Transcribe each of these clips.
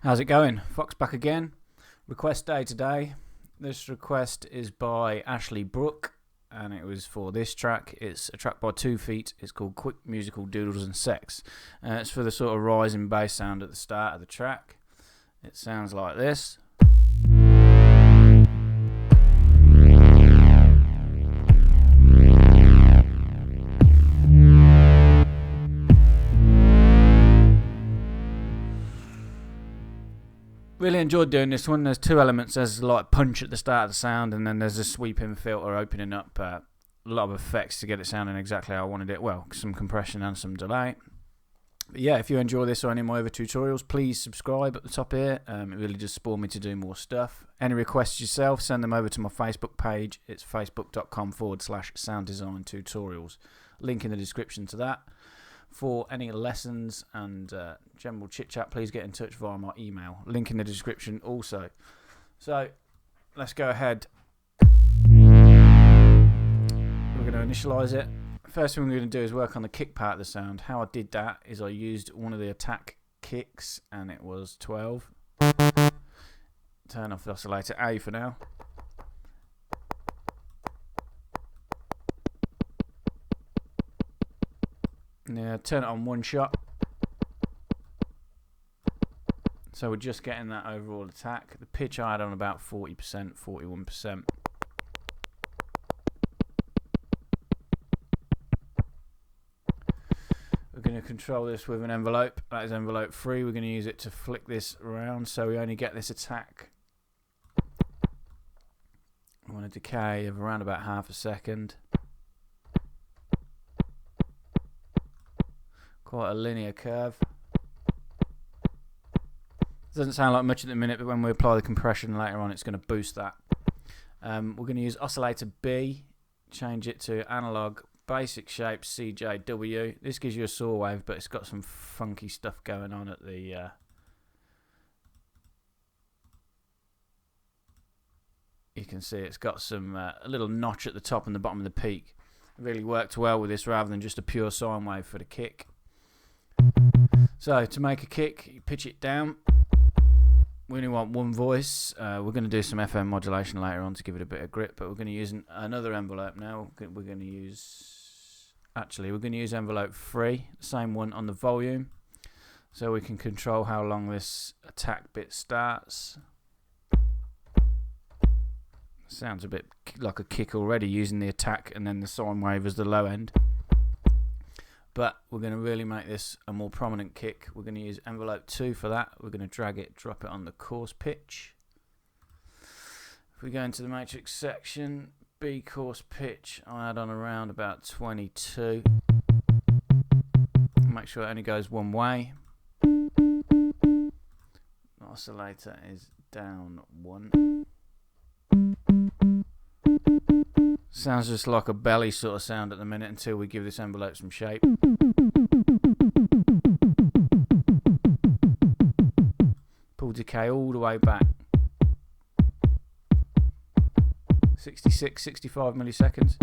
How's it going? Fox back again. Request day today. This request is by Ashley Brooke, and it was for this track. It's a track by 2 Feet. It's called Quick Musical Doodles and Sex. It's for the sort of rising bass sound at the start of the track. It sounds like this. Really enjoyed doing this one. There's 2 elements. There's a light punch at the start of the sound, and then there's a sweeping filter opening up a lot of effects to get it sounding exactly how I wanted it. Well, some compression and some delay. But yeah, if you enjoy this or any of my other tutorials, please subscribe at the top here. It really does spawn me to do more stuff. Any requests yourself, send them over to my Facebook page. It's facebook.com/sound design tutorials. Link in the description to that. For any lessons and general chit chat, please get in touch via my email. Link in the description also. So let's go ahead. We're going to initialize it. First thing we're going to do is work on the kick part of the sound. How I did that is I used one of the attack kicks, and it was 12. Turn off the oscillator A for now. Yeah, turn it on one shot. So we're just getting that overall attack. The pitch I had on about 40%, 41%. We're going to control this with an envelope. That is envelope 3. We're going to use it to flick this around so we only get this attack on a decay of around about half a second. Quite a linear curve. Doesn't sound like much at the minute, but when we apply the compression later on, it's going to boost that. We're going to use Oscillator B, change it to analog basic shape CJW. This gives you a saw wave, but it's got some funky stuff going on at the you can see it's got some a little notch at the top and the bottom of the peak. It really worked well with this rather than just a pure sine wave for the kick. So to make a kick, you pitch it down. We only want one voice. We're going to do some FM modulation later on to give it a bit of grip, but we're going to use another envelope now. We're going to use envelope 3, the same one on the volume, so we can control how long this attack bit starts. Sounds a bit like a kick already, using the attack and then the sine wave as the low end. But we're going to really make this a more prominent kick. We're going to use envelope 2 for that. We're going to drag it, drop it on the coarse pitch. If we go into the matrix section, B coarse pitch, I add on around about 22. Make sure it only goes one way. The oscillator is down 1. Sounds just like a belly sort of sound at the minute until we give this envelope some shape. Pull decay all the way back. 66, 65 milliseconds.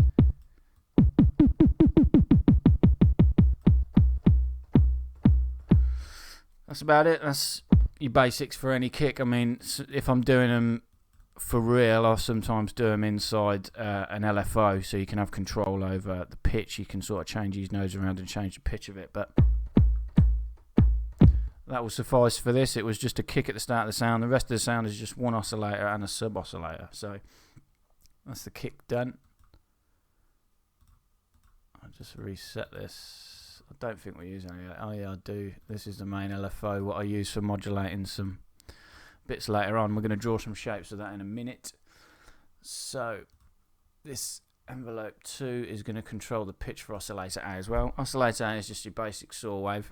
That's about it. That's your basics for any kick. I mean, if I'm doing them for real, I'll sometimes do them inside an LFO, so you can have control over the pitch. You can sort of change these nodes around and change the pitch of it, but that will suffice for this. It was just a kick at the start of the sound. The rest of the sound is just one oscillator and a sub oscillator. So that's the kick done. I'll just reset this. I don't think we're using any. Oh yeah, I do. This is the main LFO, what I use for modulating some bits later on. We're going to draw some shapes of that in a minute. So this envelope 2 is going to control the pitch for oscillator A as well. Oscillator A is just your basic saw wave.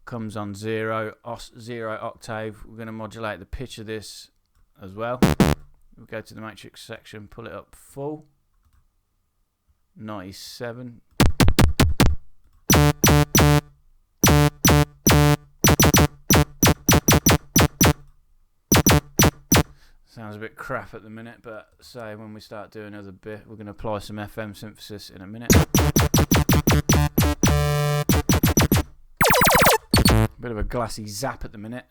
Comes on 0 octave. We're going to modulate the pitch of this as well. We'll go to the matrix section, pull it up full. 97. Sounds a bit crap at the minute, but say when we start doing another bit, we're going to apply some FM synthesis in a minute. Bit of a glassy zap at the minute.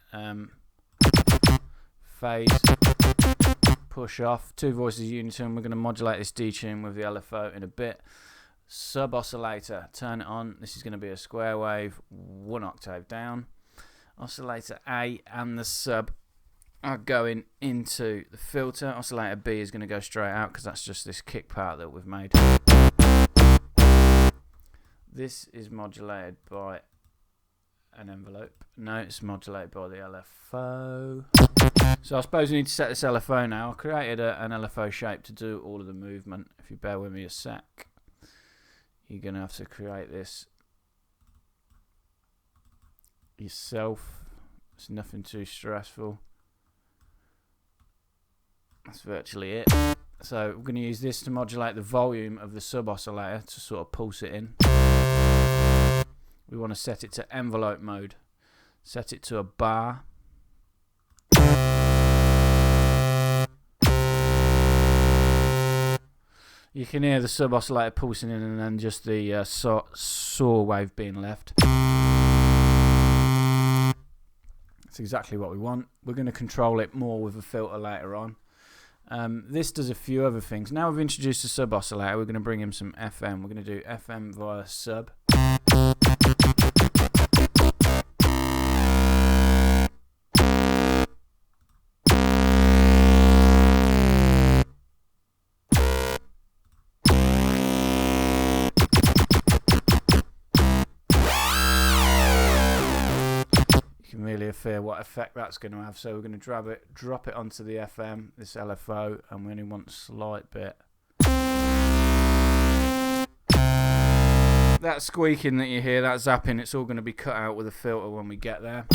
phase, push off, 2 voices unitone. We're going to modulate this detune with the LFO in a bit. Sub oscillator, turn it on. This is going to be a square wave, 1 octave down. Oscillator A and the sub are going into the filter. Oscillator B is going to go straight out because that's just this kick part that we've made. This is modulated by an envelope. No, it's modulated by the LFO. So I suppose we need to set this LFO now. I created an LFO shape to do all of the movement. If you bear with me a sec, you're going to have to create this yourself. It's nothing too stressful. That's virtually it. So we're going to use this to modulate the volume of the sub oscillator to sort of pulse it in. We want to set it to envelope mode. Set it to a bar. You can hear the sub oscillator pulsing in and then just the saw wave being left. That's exactly what we want. We're going to control it more with a filter later on. This does a few other things. Now we've introduced a sub oscillator, we're going to bring in some FM. We're going to do FM via sub. Really fear what effect that's going to have, so we're going to drop it onto the FM, this LFO, and we only want a slight bit. That squeaking that you hear, that zapping, it's all going to be cut out with a filter when we get there.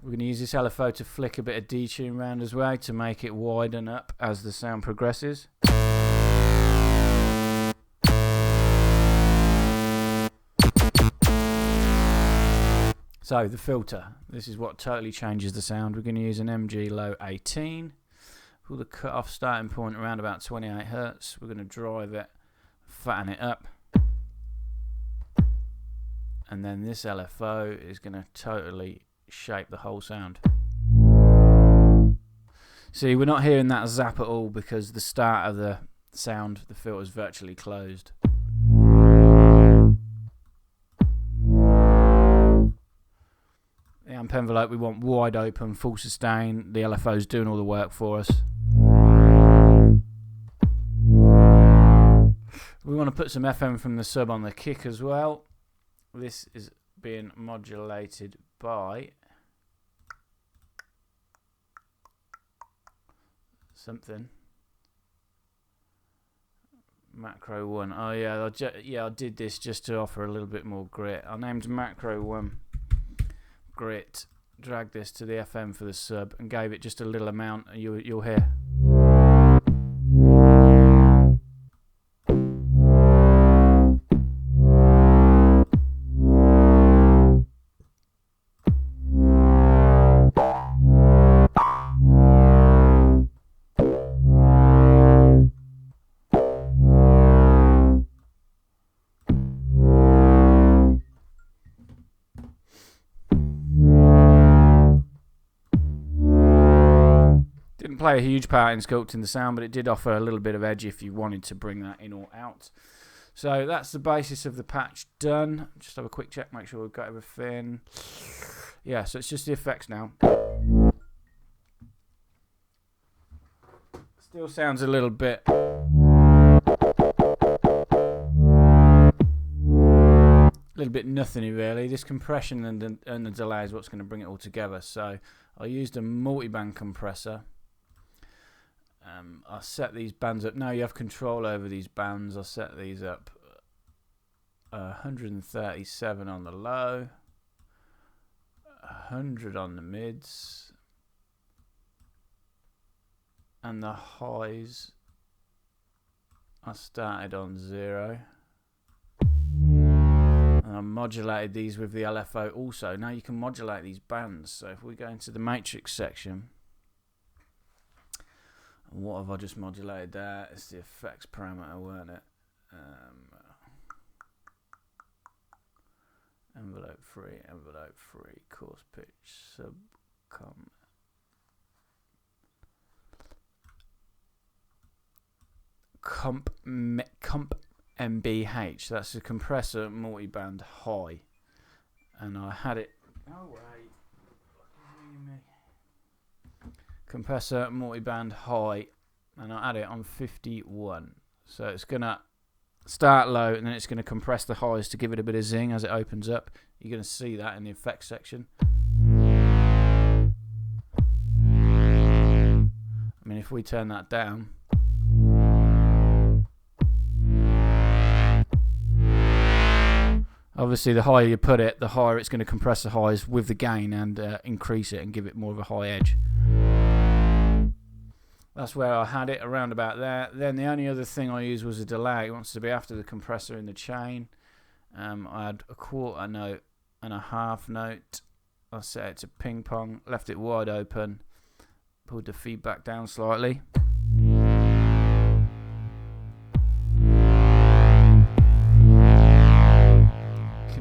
We're going to use this LFO to flick a bit of detune around as well to make it widen up as the sound progresses. So the filter, this is what totally changes the sound. We're going to use an MG low 18. Pull the cut-off starting point around about 28 Hz. We're going to drive it, fatten it up. And then this LFO is going to totally shape the whole sound. See, we're not hearing that zap at all because the start of the sound, the filter is virtually closed. The amp envelope we want wide open, full sustain. The LFO's doing all the work for us. We want to put some FM from the sub on the kick as well. This is being modulated by something. Macro 1. Oh yeah, I did this just to offer a little bit more grit. I named Macro 1 Grit, dragged this to the FM for the sub and gave it just a little amount, and you'll hear. Play a huge part in sculpting the sound, but it did offer a little bit of edge if you wanted to bring that in or out. So that's the basis of the patch done. Just have a quick check, make sure we've got everything. Yeah, so it's just the effects now. Still sounds a little bit nothing really. This compression and the delay is what's going to bring it all together. So I used a multiband compressor. I'll set these bands up. Now you have control over these bands. I'll set these up 137 on the low, 100 on the mids, and the highs I started on 0. And I modulated these with the LFO also. Now you can modulate these bands. So if we go into the matrix section, what have I just modulated there? It's the effects parameter, weren't it? Envelope free, course pitch, subcom. Comp MBH. That's a compressor multiband high, and I had it. Oh wait, compressor multiband high, and I had it on 51. So it's gonna start low, and then it's gonna compress the highs to give it a bit of zing as it opens up. You're gonna see that in the effects section. I mean, if we turn that down. Obviously, the higher you put it, the higher it's going to compress the highs with the gain and increase it and give it more of a high edge. That's where I had it, around about there. Then the only other thing I used was a delay. It wants to be after the compressor in the chain. I had a quarter note and a half note. I set it to ping pong, left it wide open, pulled the feedback down slightly.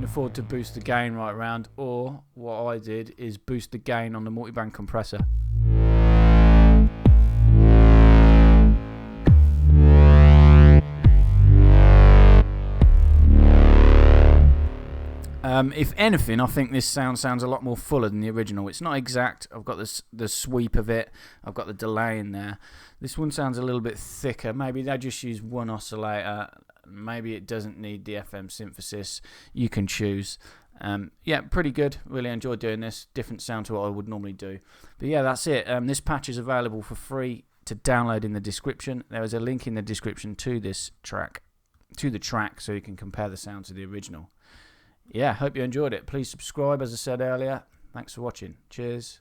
Afford to boost the gain right round, or what I did is boost the gain on the multiband compressor. If anything, I think this sounds a lot more fuller than the original. It's not exact. I've got the sweep of it. I've got the delay in there. This one sounds a little bit thicker. Maybe they just use one oscillator. Maybe it doesn't need the FM synthesis. You can choose. Yeah, pretty good. Really enjoyed doing this. Different sound to what I would normally do. But yeah, that's it. This patch is available for free to download in the description. There is a link in the description to this track, so you can compare the sound to the original. Yeah, hope you enjoyed it. Please subscribe, as I said earlier. Thanks for watching. Cheers.